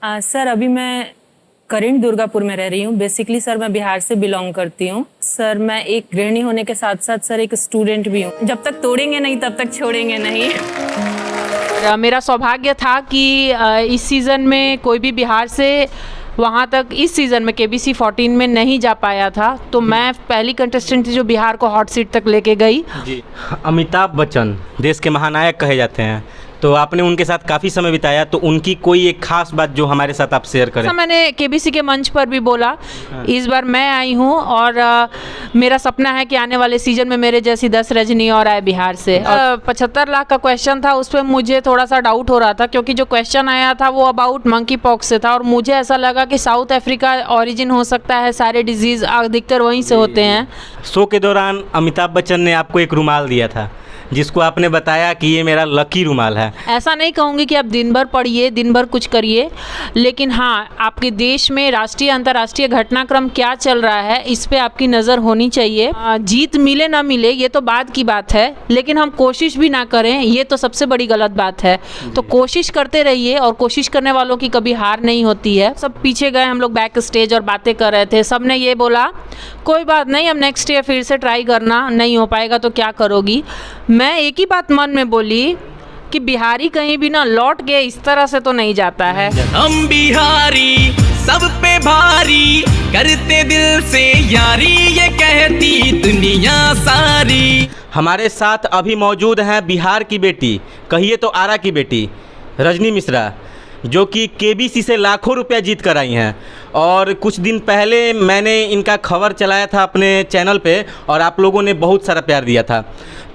Sir अभी मैं current Durgapur में रह रही हूँ। बेसिकली सर मैं बिहार से बिलोंग करती हूँ। सर मैं एक गृहिणी होने के साथ साथ सर एक स्टूडेंट भी हूँ। जब तक तोड़ेंगे नहीं तब तक छोड़ेंगे नहीं। मेरा सौभाग्य था कि इस सीज़न में कोई भी बिहार से वहाँ तक इस सीज़न में KBC 14 में नहीं जा पाया था, तो मैं पहली कंटेस्टेंट थी जो बिहार को हॉट सीट तक लेके गई। जी, अमिताभ बच्चन देश के महानायक कहे जाते हैं, तो आपने उनके साथ काफ़ी समय बिताया, तो उनकी कोई एक खास बात जो हमारे साथ आप शेयर करें। मैंने KBC के मंच पर भी बोला, इस बार मैं आई हूँ और मेरा सपना है कि आने वाले सीजन में मेरे जैसी 10 रजनी और आए बिहार से। 75 लाख का क्वेश्चन था, उस पर मुझे थोड़ा सा डाउट हो रहा था क्योंकि जो क्वेश्चन आया था वो अबाउट मंकी पॉक्स से था और मुझे ऐसा लगा कि साउथ अफ्रीका ओरिजिन हो सकता है, सारे डिजीज़ अधिकतर वहीं से होते हैं। शो के दौरान अमिताभ बच्चन ने आपको एक रुमाल दिया था जिसको आपने बताया कि ये मेरा लकी रुमाल है। ऐसा नहीं कहूँगी कि आप दिन भर पढ़िए, दिन भर कुछ करिए, लेकिन हाँ, आपके देश में राष्ट्रीय अंतर्राष्ट्रीय घटनाक्रम क्या चल रहा है इस पे आपकी नज़र होनी चाहिए। जीत मिले ना मिले ये तो बाद की बात है, लेकिन हम कोशिश भी ना करें ये तो सबसे बड़ी गलत बात है। तो कोशिश करते रहिए और कोशिश करने वालों की कभी हार नहीं होती है। सब पीछे गए, हम लोग बैक स्टेज और बातें कर रहे थे, सब ने ये बोला कोई बात नहीं, अब नेक्स्ट ईयर फिर से ट्राई करना, नहीं हो पाएगा तो क्या करोगी। मैं एक ही बात मन में बोली कि बिहारी कहीं भी ना लौट के इस तरह से तो नहीं जाता है। हम बिहारी सब पे भारी करते दिल से यारी, ये कहती दुनिया सारी। हमारे साथ अभी मौजूद हैं बिहार की बेटी, कहिए तो आरा की बेटी रजनी मिश्रा, जो कि KBC से लाखों रुपया जीत कर आई हैं। और कुछ दिन पहले मैंने इनका खबर चलाया था अपने चैनल पे और आप लोगों ने बहुत सारा प्यार दिया था,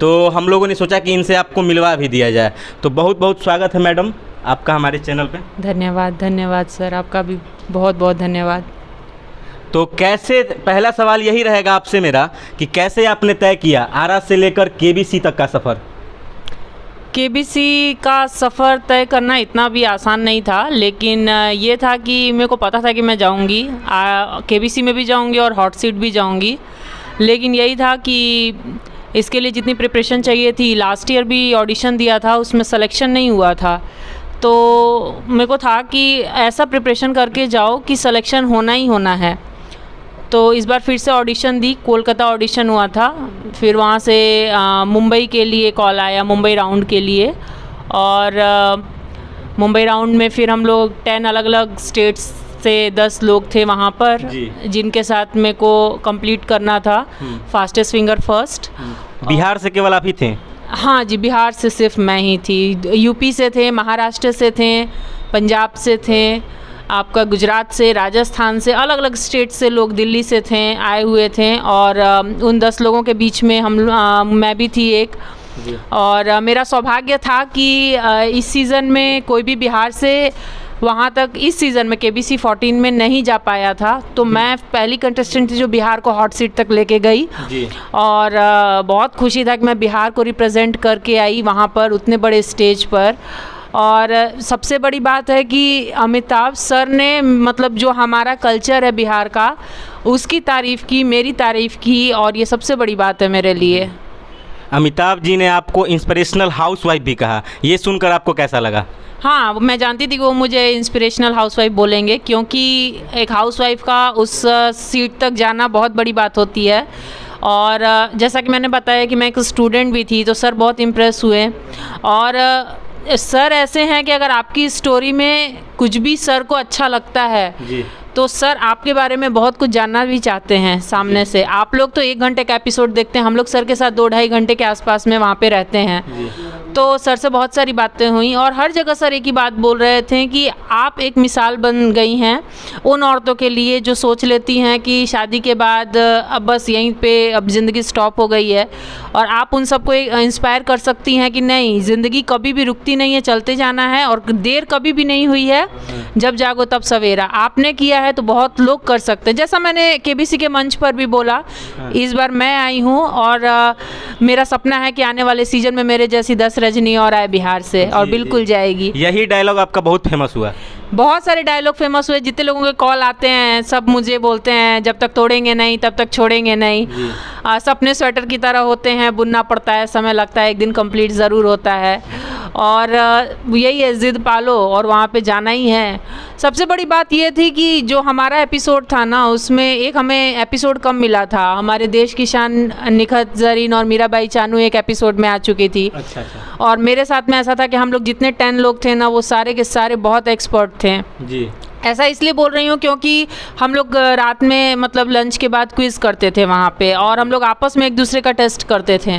तो हम लोगों ने सोचा कि इनसे आपको मिलवा भी दिया जाए। तो बहुत बहुत स्वागत है मैडम आपका हमारे चैनल पे। धन्यवाद धन्यवाद सर, आपका भी बहुत बहुत धन्यवाद। तो कैसे, पहला सवाल यही रहेगा आपसे मेरा कि कैसे आपने तय किया आरा से लेकर KBC तक का सफ़र? KBC का सफ़र तय करना इतना भी आसान नहीं था, लेकिन ये था कि मेरे को पता था कि मैं जाऊंगी, KBC में भी जाऊंगी और हॉट सीट भी जाऊंगी। लेकिन यही था कि इसके लिए जितनी प्रिपरेशन चाहिए थी, लास्ट ईयर भी ऑडिशन दिया था, उसमें सिलेक्शन नहीं हुआ था, तो मेरे को था कि ऐसा प्रिपरेशन करके जाओ कि सिलेक्शन होना ही होना है। तो इस बार फिर से ऑडिशन दी, कोलकाता ऑडिशन हुआ था, फिर वहाँ से मुंबई के लिए कॉल आया, मुंबई राउंड के लिए। और मुंबई राउंड में फिर हम लोग 10 अलग अलग स्टेट्स से 10 लोग थे वहाँ पर, जिनके साथ मेरे को कंप्लीट करना था फास्टेस्ट फिंगर फर्स्ट। बिहार से केवल आप ही थे? हाँ जी, बिहार से सिर्फ मैं ही थी। यूपी से थे, महाराष्ट्र से थे, पंजाब से थे, आपका गुजरात से, राजस्थान से, अलग अलग स्टेट से लोग, दिल्ली से थे, आए हुए थे। और उन 10 लोगों के बीच में मैं भी थी एक। और मेरा सौभाग्य था कि इस सीज़न में कोई भी बिहार से वहाँ तक इस सीज़न में KBC 14 में नहीं जा पाया था, तो मैं पहली कंटेस्टेंट थी जो बिहार को हॉट सीट तक लेके गई। और बहुत खुशी था कि मैं बिहार को रिप्रेजेंट करके आई वहाँ पर, उतने बड़े स्टेज पर। और सबसे बड़ी बात है कि अमिताभ सर ने, मतलब जो हमारा कल्चर है बिहार का, उसकी तारीफ़ की, मेरी तारीफ़ की, और ये सबसे बड़ी बात है मेरे लिए। अमिताभ जी ने आपको इंस्पिरेशनल हाउसवाइफ भी कहा, ये सुनकर आपको कैसा लगा? हाँ, मैं जानती थी कि वो मुझे इंस्पिरेशनल हाउसवाइफ बोलेंगे, क्योंकि एक हाउसवाइफ का उस सीट तक जाना बहुत बड़ी बात होती है। और जैसा कि मैंने बताया कि मैं एक स्टूडेंट भी थी, तो सर बहुत इम्प्रेस हुए। और सर ऐसे हैं कि अगर आपकी स्टोरी में कुछ भी सर को अच्छा लगता है तो सर आपके बारे में बहुत कुछ जानना भी चाहते हैं सामने से। आप लोग तो 1 घंटे का एपिसोड देखते हैं, हम लोग सर के साथ 2-2.5 घंटे के आसपास में वहाँ पे रहते हैं। तो सर से बहुत सारी बातें हुई और हर जगह सर एक ही बात बोल रहे थे कि आप एक मिसाल बन गई हैं उन औरतों के लिए जो सोच लेती हैं कि शादी के बाद अब बस यहीं पे अब ज़िंदगी स्टॉप हो गई है, और आप उन सबको इंस्पायर कर सकती हैं कि नहीं, ज़िंदगी कभी भी रुकती नहीं है, चलते जाना है, और देर कभी भी नहीं हुई है, जब जागो तब सवेरा। आपने किया है तो बहुत लोग कर सकते हैं। जैसा मैंने KBC के मंच पर भी बोला, इस बार मैं आई हूँ और मेरा सपना है कि आने वाले सीजन में मेरे जैसी 10 रजनी और आए बिहार से, और बिल्कुल जाएगी। यही डायलॉग आपका बहुत फेमस हुआ। बहुत सारे डायलॉग फेमस हुए, जितने लोगों के कॉल आते हैं सब मुझे बोलते हैं जब तक तोड़ेंगे नहीं तब तक छोड़ेंगे नहीं। सपने स्वेटर की तरह होते हैं, बुनना पड़ता है, समय लगता है, एक दिन कंप्लीट ज़रूर होता है। और यही है, ज़िद पालो और वहाँ पे जाना ही है। सबसे बड़ी बात ये थी कि जो हमारा एपिसोड था ना, उसमें एक हमें एपिसोड कम मिला था। हमारे देश की शान निखत ज़रीन और मीराबाई चानू एक एपिसोड में आ चुकी थी। अच्छा। और मेरे साथ में ऐसा था कि हम लोग जितने 10 लोग थे ना, वो सारे के सारे बहुत एक्सपर्ट थे। जी। ऐसा इसलिए बोल रही हूँ क्योंकि हम लोग रात में मतलब लंच के बाद क्विज़ करते थे वहाँ पे, और हम लोग आपस में एक दूसरे का टेस्ट करते थे।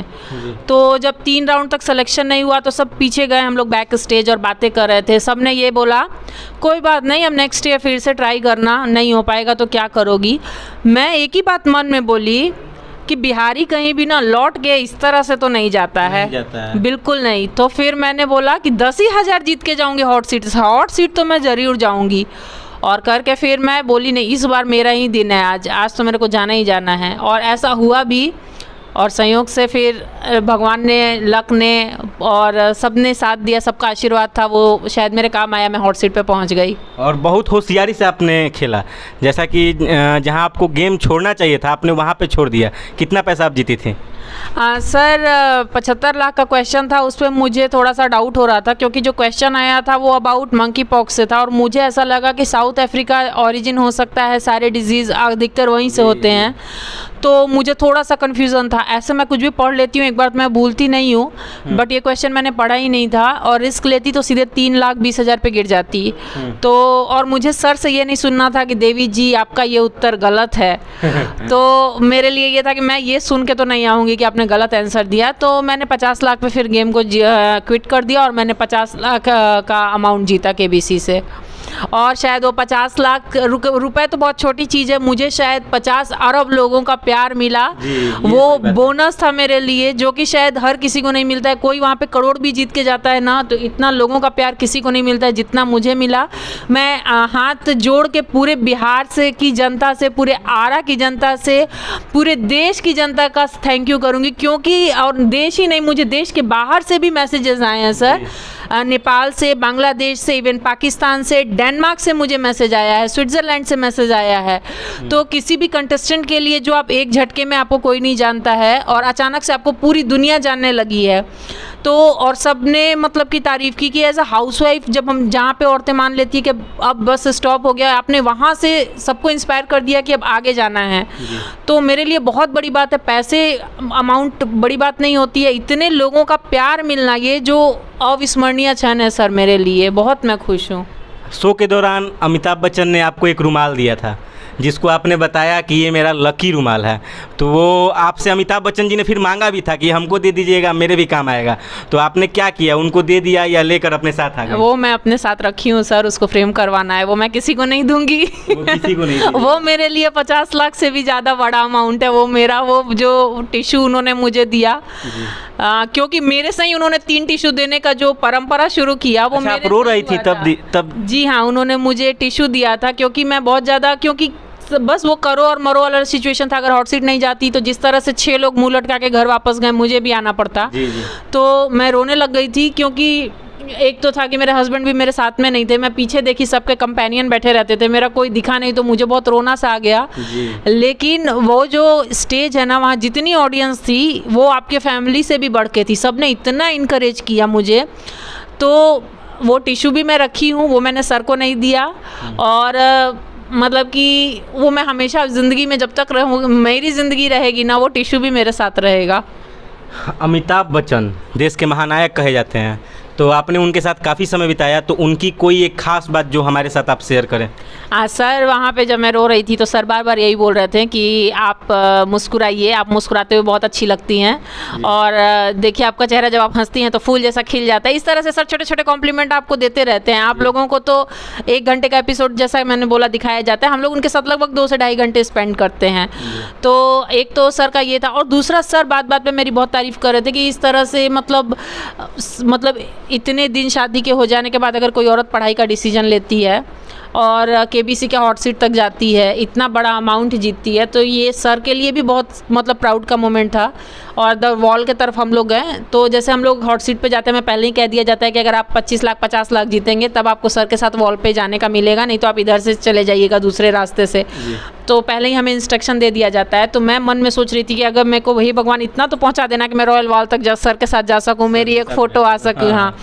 तो जब 3 राउंड तक सिलेक्शन नहीं हुआ तो सब पीछे गए, हम लोग बैक स्टेज और बातें कर रहे थे। सब ने ये बोला कोई बात नहीं, अब नेक्स्ट ईयर फिर से ट्राई करना, नहीं हो पाएगा तो क्या करोगी। मैं एक ही बात मन में बोली कि बिहारी कहीं भी ना लौट के इस तरह से तो नहीं जाता है, बिल्कुल नहीं। तो फिर मैंने बोला कि 10 ही हज़ार जीत के जाऊंगी हॉट सीट तो मैं ज़रूर जाऊंगी। और करके फिर मैं बोली नहीं, इस बार मेरा ही दिन है, आज तो मेरे को जाना ही जाना है। और ऐसा हुआ भी, और संयोग से फिर भगवान ने, लक ने और सब ने साथ दिया, सबका आशीर्वाद था, वो शायद मेरे काम आया, मैं हॉट सीट पे पहुंच गई। और बहुत होशियारी से आपने खेला, जैसा कि जहां आपको गेम छोड़ना चाहिए था आपने वहां पे छोड़ दिया। कितना पैसा आप जीती थी? सर 75 लाख का क्वेश्चन था, उस पर मुझे थोड़ा सा डाउट हो रहा था क्योंकि जो क्वेश्चन आया था वो अबाउट मंकी पॉक्स से था, और मुझे ऐसा लगा कि साउथ अफ्रीका ओरिजिन हो सकता है, सारे डिजीज़ अधिकतर वहीं से होते हैं। तो मुझे थोड़ा सा कन्फ्यूज़न था। ऐसे मैं कुछ भी पढ़ लेती हूँ, एक बार मैं भूलती नहीं हूँ, बट ये क्वेश्चन मैंने पढ़ा ही नहीं था, और रिस्क लेती तो सीधे 3,20,000 पे गिर जाती। तो और मुझे सर से ये नहीं सुनना था कि देवी जी आपका ये उत्तर गलत है। तो मेरे लिए ये था कि मैं ये सुन के तो नहीं आऊँगी कि आपने गलत आंसर दिया। तो मैंने 50 लाख पे फिर गेम को क्विट कर दिया, और मैंने 50 लाख का अमाउंट जीता KBC से। और शायद वो 50 लाख रुपए तो बहुत छोटी चीज़ है, मुझे शायद 50 अरब लोगों का प्यार मिला, वो बोनस था मेरे लिए, जो कि शायद हर किसी को नहीं मिलता है। कोई वहाँ पे करोड़ भी जीत के जाता है ना, तो इतना लोगों का प्यार किसी को नहीं मिलता है जितना मुझे मिला। मैं हाथ जोड़ के पूरे बिहार से की जनता से, पूरे आरा की जनता से, पूरे देश की जनता का थैंक यू करूँगी, क्योंकि और देश ही नहीं, मुझे देश के बाहर से भी मैसेजेस आए हैं सर। नेपाल से, बांग्लादेश से, इवन पाकिस्तान से, डेनमार्क से मुझे मैसेज आया है, स्विट्ज़रलैंड से मैसेज आया है। तो किसी भी कंटेस्टेंट के लिए जो आप एक झटके में, आपको कोई नहीं जानता है और अचानक से आपको पूरी दुनिया जानने लगी है, तो और सब ने मतलब की तारीफ़ की कि एज अ हाउसवाइफ जब हम जहाँ पे औरतें मान लेती है कि अब बस स्टॉप हो गया, आपने वहाँ से सबको इंस्पायर कर दिया कि अब आगे जाना है। तो मेरे लिए बहुत बड़ी बात है, पैसे अमाउंट बड़ी बात नहीं होती है, इतने लोगों का प्यार मिलना ये जो अविस्मरणीय क्षण है सर मेरे लिए, बहुत मैं खुश हूँ। शो के दौरान अमिताभ बच्चन ने आपको एक रुमाल दिया था, जिसको आपने बताया कि ये मेरा लकी रुमाल है, तो वो आपसे अमिताभ बच्चन जी ने फिर मांगा भी था कि हमको दे दीजिएगा, मेरे भी काम आएगा। तो आपने क्या किया, उनको दे दिया या लेकर अपने साथ आ गए? वो मैं अपने साथ रखी हूँ सर, उसको फ्रेम करवाना है, वो मैं किसी को नहीं दूंगी। वो किसी को नहीं वो मेरे लिए 50 लाख से भी ज़्यादा बड़ा अमाउंट है वो मेरा। वो जो टिश्यू उन्होंने मुझे दिया, क्योंकि मेरे से ही उन्होंने 3 टिश्यू देने का जो परंपरा शुरू किया, वो मेरे रो रही थी तब? जी हाँ, उन्होंने मुझे टिश्यू दिया था, क्योंकि मैं बहुत ज़्यादा, क्योंकि बस वो करो और मरो वाला सिचुएशन था। अगर हॉट सीट नहीं जाती तो जिस तरह से 6 लोग मुंह लटका के घर वापस गए, मुझे भी आना पड़ता। जी। तो मैं रोने लग गई थी, क्योंकि एक तो था कि मेरे हस्बैंड भी मेरे साथ में नहीं थे, मैं पीछे देखी सबके कंपेनियन बैठे रहते थे, मेरा कोई दिखा नहीं, तो मुझे बहुत रोना सा आ गया। लेकिन वो जो स्टेज है ना, वहाँ जितनी ऑडियंस थी वो आपके फैमिली से भी बढ़ के थी, सब ने इतना इनकरेज किया मुझे। तो वो टिश्यू भी मैं रखी हूँ, वो मैंने सर को नहीं दिया, और मतलब कि वो मैं हमेशा ज़िंदगी में जब तक रहूँ, मेरी ज़िंदगी रहेगी ना, वो टिश्यू भी मेरे साथ रहेगा। अमिताभ बच्चन देश के महानायक कहे जाते हैं, तो आपने उनके साथ काफ़ी समय बिताया, तो उनकी कोई एक खास बात जो हमारे साथ आप शेयर करें? सर वहाँ पे जब मैं रो रही थी तो सर बार बार यही बोल रहे थे कि आप मुस्कुराइए, आप मुस्कुराते हुए बहुत अच्छी लगती हैं, और देखिए आपका चेहरा जब आप हंसती हैं तो फूल जैसा खिल जाता है। इस तरह से सर छोटे छोटे कॉम्प्लीमेंट आपको देते रहते हैं। आप लोगों को तो 1 घंटे का एपिसोड जैसा मैंने बोला दिखाया जाता है, हम लोग उनके साथ लगभग 2 से ढाई घंटे स्पेंड करते हैं। तो एक तो सर का ये था, और दूसरा सर बात बात पे मेरी बहुत तारीफ़ कर रहे थे कि इस तरह से मतलब इतने दिन शादी के हो जाने के बाद अगर कोई औरत पढ़ाई का डिसीजन लेती है और केबीसी के हॉट सीट तक जाती है, इतना बड़ा अमाउंट जीतती है, तो ये सर के लिए भी बहुत मतलब प्राउड का मोमेंट था। और द वॉल के तरफ हम लोग गए तो जैसे हम लोग हॉट सीट पे जाते हैं, मैं पहले ही कह दिया जाता है कि अगर आप 25 लाख 50 लाख जीतेंगे तब आपको सर के साथ वॉल पे जाने का मिलेगा, नहीं तो आप इधर से चले जाइएगा दूसरे रास्ते से। तो पहले ही हमें इंस्ट्रक्शन दे दिया जाता है। तो मैं मन में सोच रही थी कि अगर मेरे को वही भगवान इतना तो पहुंचा देना कि मैं रॉयल वॉल तक सर के साथ जा सकूं, मेरी एक फ़ोटो आ सके। हाँ,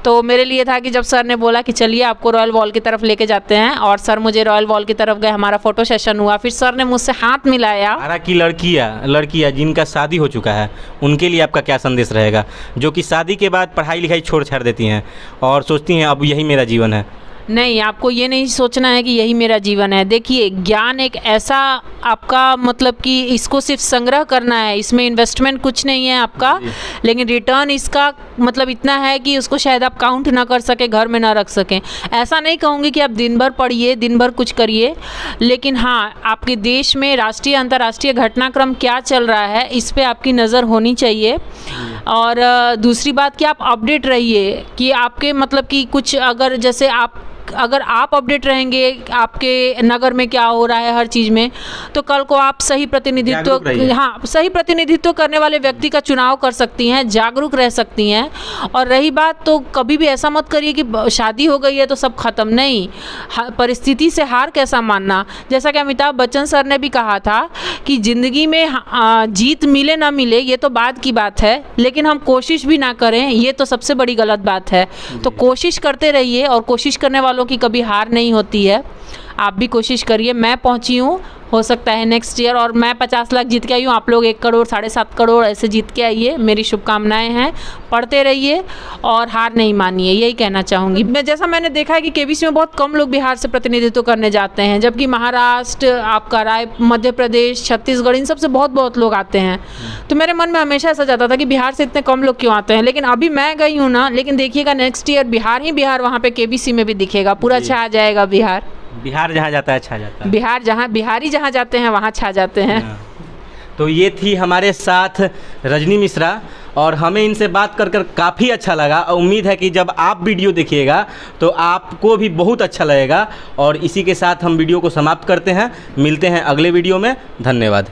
तो मेरे लिए था कि जब सर ने बोला कि चलिए आपको रॉयल वॉल की तरफ लेके जाते हैं, और सर मुझे रॉयल वॉल की तरफ गए, हमारा फ़ोटो सेशन हुआ, फिर सर ने मुझसे हाथ मिलाया। आरा की लड़कियाँ जिनका शादी हो चुका है, उनके लिए आपका क्या संदेश रहेगा, जो कि शादी के बाद पढ़ाई लिखाई छोड़ छाड़ देती हैं और सोचती हैं अब यही मेरा जीवन है? नहीं, आपको ये नहीं सोचना है कि यही मेरा जीवन है। देखिए, ज्ञान एक ऐसा आपका मतलब कि इसको सिर्फ संग्रह करना है, इसमें इन्वेस्टमेंट कुछ नहीं है आपका, लेकिन रिटर्न इसका मतलब इतना है कि उसको शायद आप काउंट ना कर सके, घर में ना रख सकें। ऐसा नहीं कहूँगी कि आप दिन भर पढ़िए, दिन भर कुछ करिए, लेकिन हाँ, आपके देश में राष्ट्रीय अंतर्राष्ट्रीय घटनाक्रम क्या चल रहा है इस पर आपकी नज़र होनी चाहिए। और दूसरी बात कि आप अपडेट रहिए कि आपके मतलब कि कुछ अगर आप अपडेट रहेंगे आपके नगर में क्या हो रहा है हर चीज़ में, तो कल को आप सही प्रतिनिधित्व करने वाले व्यक्ति का चुनाव कर सकती हैं, जागरूक रह सकती हैं। और रही बात, तो कभी भी ऐसा मत करिए कि शादी हो गई है तो सब खत्म, नहीं। परिस्थिति से हार कैसा मानना, जैसा कि अमिताभ बच्चन सर ने भी कहा था कि ज़िंदगी में जीत मिले ना मिले ये तो बाद की बात है, लेकिन हम कोशिश भी ना करें ये तो सबसे बड़ी गलत बात है। तो कोशिश करते रहिए, और कोशिश करने वालों की कभी हार नहीं होती है। आप भी कोशिश करिए। मैं पहुंची हूँ, हो सकता है नेक्स्ट ईयर, और मैं 50 लाख जीत के आई हूँ, आप लोग 1 करोड़ 7.5 करोड़ ऐसे जीत के आइए। मेरी शुभकामनाएं हैं। पढ़ते रहिए और हार नहीं मानिए, यही कहना चाहूँगी। मैंने देखा है कि केबीसी में बहुत कम लोग बिहार से प्रतिनिधित्व करने जाते हैं, जबकि महाराष्ट्र, आपका मध्य प्रदेश, छत्तीसगढ़, इन सब से बहुत लोग आते हैं। तो मेरे मन में हमेशा ऐसा जाता था कि बिहार से इतने कम लोग क्यों आते हैं, लेकिन अभी मैं गई हूँ ना, लेकिन देखिएगा नेक्स्ट ईयर बिहार ही बिहार वहाँ पे केबीसी में भी दिखेगा, पूरा छा जाएगा बिहार। बिहार जहाँ जाता है छा जाता है। बिहारी जहाँ जाते हैं वहाँ छा जाते हैं। तो ये थी हमारे साथ रजनी मिश्रा, और हमें इनसे बात कर काफ़ी अच्छा लगा। उम्मीद है कि जब आप वीडियो देखिएगा तो आपको भी बहुत अच्छा लगेगा। और इसी के साथ हम वीडियो को समाप्त करते हैं। मिलते हैं अगले वीडियो में। धन्यवाद।